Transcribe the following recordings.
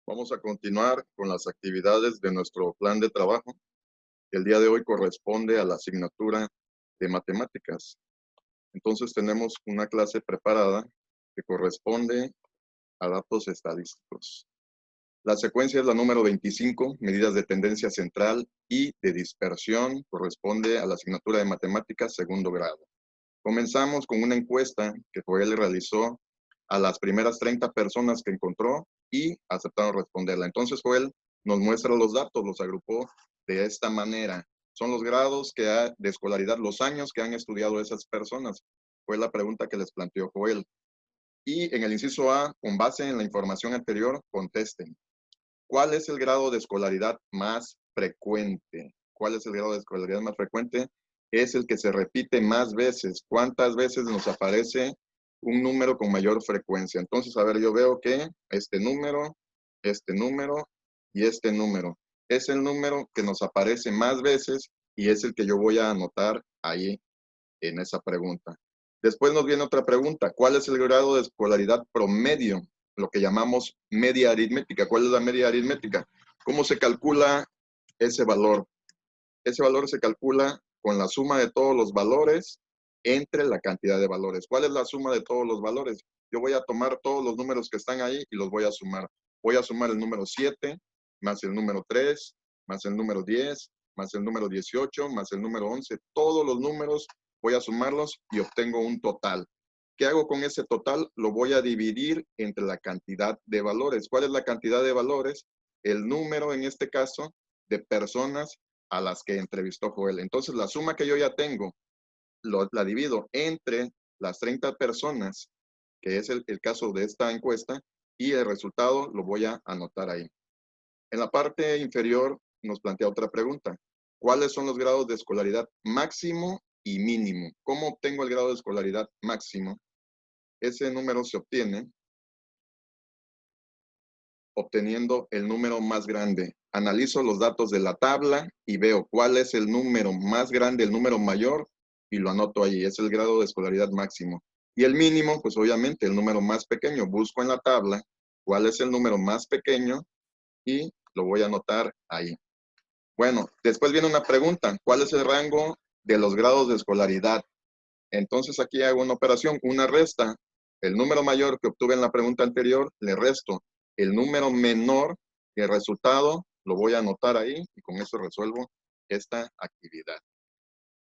Vamos a continuar con las actividades de nuestro plan de trabajo. El día de hoy corresponde a la asignatura de matemáticas. Entonces tenemos una clase preparada que corresponde a datos estadísticos. La secuencia es la número 25, medidas de tendencia central y de dispersión, corresponde a la asignatura de matemáticas segundo grado. Comenzamos con una encuesta que Joel realizó a las primeras 30 personas que encontró y aceptaron responderla. Entonces Joel nos muestra los datos, los agrupó de esta manera. Son los grados de escolaridad, los años que han estudiado esas personas. Fue la pregunta que les planteó Joel. Y en el inciso A, con base en la información anterior, contesten. ¿Cuál es el grado de escolaridad más frecuente? ¿Cuál es el grado de escolaridad más frecuente? Es el que se repite más veces. ¿Cuántas veces nos aparece un número con mayor frecuencia? Entonces, a ver, yo veo que este número y este número es el número que nos aparece más veces y es el que yo voy a anotar ahí en esa pregunta. Después nos viene otra pregunta. ¿Cuál es el grado de escolaridad promedio? Lo que llamamos media aritmética. ¿Cuál es la media aritmética? ¿Cómo se calcula ese valor? Ese valor se calcula con la suma de todos los valores entre la cantidad de valores. ¿Cuál es la suma de todos los valores? Yo voy a tomar todos los números que están ahí y los voy a sumar. Voy a sumar el número 7, más el número 3, más el número 10, más el número 18, más el número 11. Todos los números voy a sumarlos y obtengo un total. ¿Qué hago con ese total? Lo voy a dividir entre la cantidad de valores. ¿Cuál es la cantidad de valores? El número, en este caso, de personas a las que entrevistó Joel. Entonces, la suma que yo ya tengo, la divido entre las 30 personas, que es el caso de esta encuesta, y el resultado lo voy a anotar ahí. En la parte inferior nos plantea otra pregunta. ¿Cuáles son los grados de escolaridad máximo y mínimo? ¿Cómo obtengo el grado de escolaridad máximo? Ese número se obtiene obteniendo el número más grande. Analizo los datos de la tabla y veo cuál es el número más grande, el número mayor, y lo anoto ahí. Es el grado de escolaridad máximo. Y el mínimo, pues obviamente el número más pequeño. Busco en la tabla cuál es el número más pequeño y lo voy a anotar ahí. Bueno, después viene una pregunta. ¿Cuál es el rango de los grados de escolaridad? Entonces aquí hago una operación, una resta. El número mayor que obtuve en la pregunta anterior, le resto. El número menor, el resultado, lo voy a anotar ahí y con eso resuelvo esta actividad.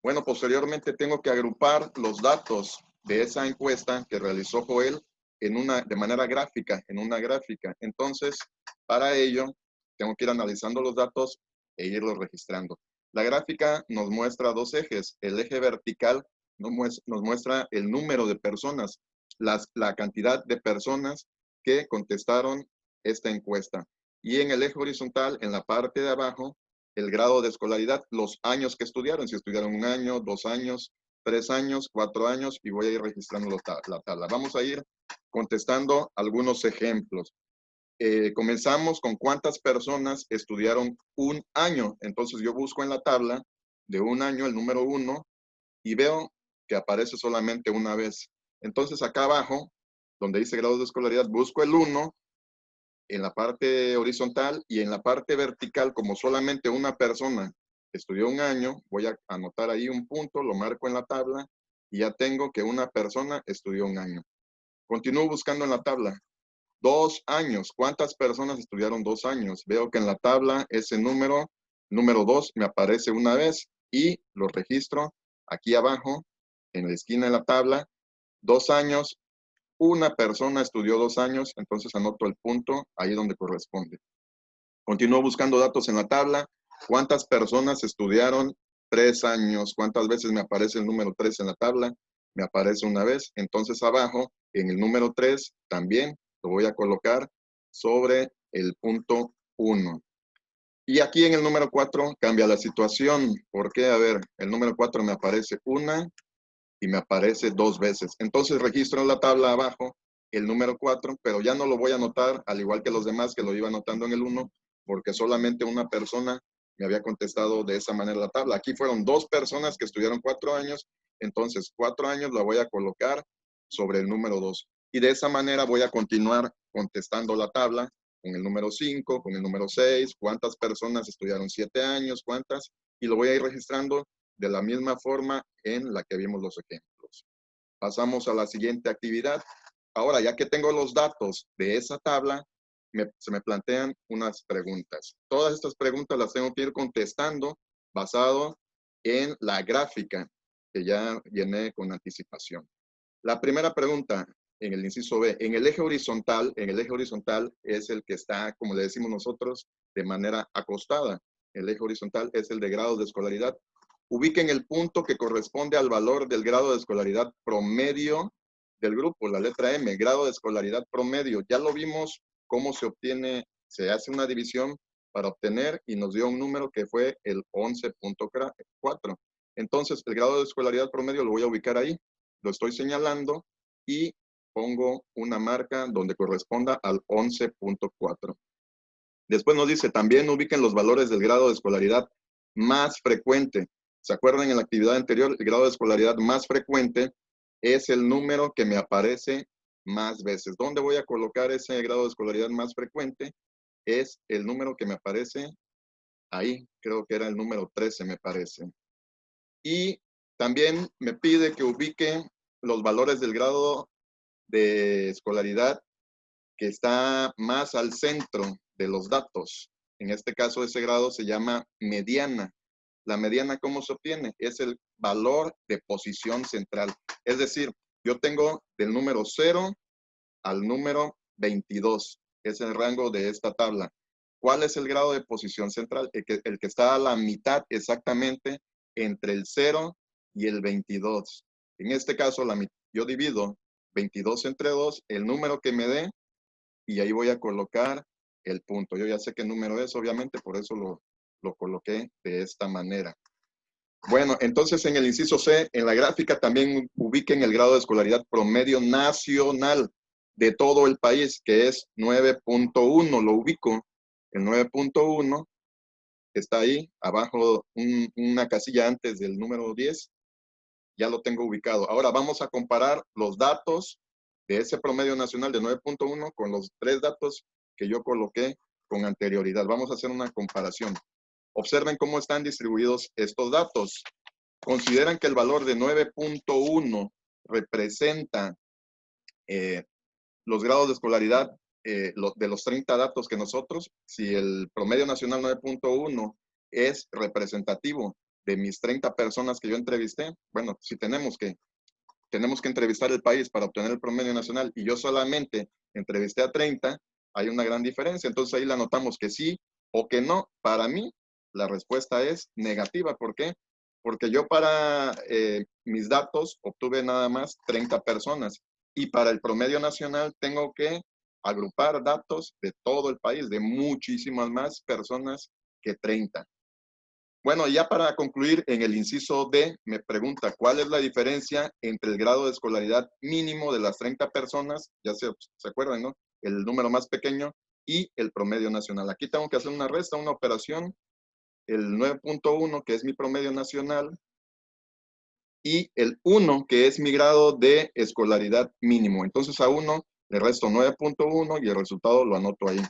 Bueno, posteriormente tengo que agrupar los datos de esa encuesta que realizó Joel de manera gráfica, en una gráfica. Entonces, para ello, tengo que ir analizando los datos e irlos registrando. La gráfica nos muestra dos ejes. El eje vertical nos muestra el número de personas, la cantidad de personas que contestaron esta encuesta. Y en el eje horizontal, en la parte de abajo, el grado de escolaridad, los años que estudiaron, si estudiaron 1 año, 2 años, 3 años, 4 años, y voy a ir registrando la tabla. Vamos a ir contestando algunos ejemplos. Comenzamos con cuántas personas estudiaron 1 año. Entonces yo busco en la tabla de 1 año el número 1 y veo que aparece solamente una vez. Entonces acá abajo, donde dice grado de escolaridad, busco el 1 en la parte horizontal y en la parte vertical, como solamente una persona estudió 1 año, voy a anotar ahí un punto, lo marco en la tabla y ya tengo que una persona estudió 1 año. Continúo buscando en la tabla. 2 años. ¿Cuántas personas estudiaron 2 años? Veo que en la tabla ese número 2, me aparece una vez y lo registro aquí abajo, en la esquina de la tabla. 2 años. Una persona estudió 2 años, entonces anoto el punto ahí donde corresponde. Continúo buscando datos en la tabla. ¿Cuántas personas estudiaron 3 años? ¿Cuántas veces me aparece el número 3 en la tabla? Me aparece una vez. Entonces abajo, en el número 3, también lo voy a colocar sobre el punto 1. Y aquí en el número 4 cambia la situación. ¿Por qué? A ver, el número 4 me aparece una y me aparece 2 veces. Entonces registro en la tabla abajo el número 4, pero ya no lo voy a anotar, al igual que los demás que lo iba anotando en el 1, porque solamente una persona me había contestado de esa manera la tabla. Aquí fueron 2 personas que estudiaron 4 años, entonces 4 años la voy a colocar sobre el número 2. Y de esa manera voy a continuar contestando la tabla con el número 5, con el número 6, cuántas personas estudiaron 7 años, cuántas, y lo voy a ir registrando de la misma forma en la que vimos los ejemplos. Pasamos a la siguiente actividad. Ahora, ya que tengo los datos de esa tabla, se me plantean unas preguntas. Todas estas preguntas las tengo que ir contestando basado en la gráfica que ya llené con anticipación. La primera pregunta en el inciso B, en el eje horizontal es el que está, como le decimos nosotros, de manera acostada. El eje horizontal es el de grados de escolaridad. Ubiquen el punto que corresponde al valor del grado de escolaridad promedio del grupo, la letra M, grado de escolaridad promedio. Ya lo vimos cómo se obtiene, se hace una división para obtener y nos dio un número que fue el 11.4. Entonces, el grado de escolaridad promedio lo voy a ubicar ahí, lo estoy señalando y pongo una marca donde corresponda al 11.4. Después nos dice, también ubiquen los valores del grado de escolaridad más frecuente. ¿Se acuerdan en la actividad anterior? El grado de escolaridad más frecuente es el número que me aparece más veces. ¿Dónde voy a colocar ese grado de escolaridad más frecuente? Es el número que me aparece ahí. Creo que era el número 13, me parece. Y también me pide que ubique los valores del grado de escolaridad que está más al centro de los datos. En este caso, ese grado se llama mediana. La mediana, ¿cómo se obtiene? Es el valor de posición central. Es decir, yo tengo del número 0 al número 22. Es el rango de esta tabla. ¿Cuál es el grado de posición central? El que está a la mitad exactamente entre el 0 y el 22. En este caso, yo divido 22 entre 2, el número que me dé, y ahí voy a colocar el punto. Yo ya sé qué número es, obviamente, por eso lo coloqué de esta manera. Bueno, entonces en el inciso C, en la gráfica también ubiquen el grado de escolaridad promedio nacional de todo el país, que es 9.1, lo ubico. El 9.1 está ahí, abajo, una casilla antes del número 10, ya lo tengo ubicado. Ahora vamos a comparar los datos de ese promedio nacional de 9.1 con los 3 datos que yo coloqué con anterioridad. Vamos a hacer una comparación. Observen cómo están distribuidos estos datos. Consideran que el valor de 9.1 representa los grados de escolaridad de los 30 datos que nosotros, si el promedio nacional 9.1 es representativo de mis 30 personas que yo entrevisté, bueno, si tenemos que entrevistar el país para obtener el promedio nacional y yo solamente entrevisté a 30, hay una gran diferencia. Entonces ahí la notamos que sí o que no. Para mí, la respuesta es negativa. ¿Por qué? Porque yo para mis datos obtuve nada más 30 personas y para el promedio nacional tengo que agrupar datos de todo el país, de muchísimas más personas que 30. Bueno, ya para concluir, en el inciso D me pregunta cuál es la diferencia entre el grado de escolaridad mínimo de las 30 personas, ya se acuerdan, ¿no? El número más pequeño y el promedio nacional. Aquí tengo que hacer una resta, una operación, el 9.1, que es mi promedio nacional, y el 1, que es mi grado de escolaridad mínimo. Entonces a 1 le resto 9.1 y el resultado lo anoto ahí.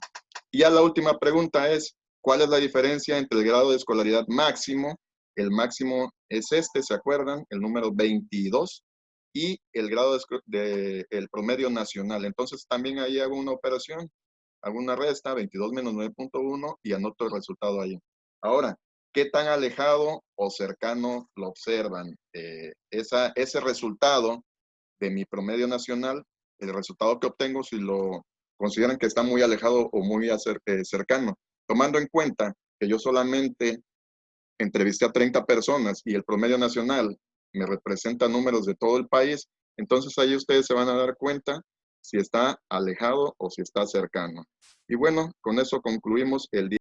Y ya la última pregunta es, ¿cuál es la diferencia entre el grado de escolaridad máximo? El máximo es este, ¿se acuerdan? El número 22 y el grado el promedio nacional. Entonces también ahí hago una operación, hago una resta, 22 menos 9.1 y anoto el resultado ahí. Ahora, ¿qué tan alejado o cercano lo observan? Ese resultado de mi promedio nacional, el resultado que obtengo, si lo consideran que está muy alejado o muy cercano, tomando en cuenta que yo solamente entrevisté a 30 personas y el promedio nacional me representa números de todo el país, entonces ahí ustedes se van a dar cuenta si está alejado o si está cercano. Y bueno, con eso concluimos el día.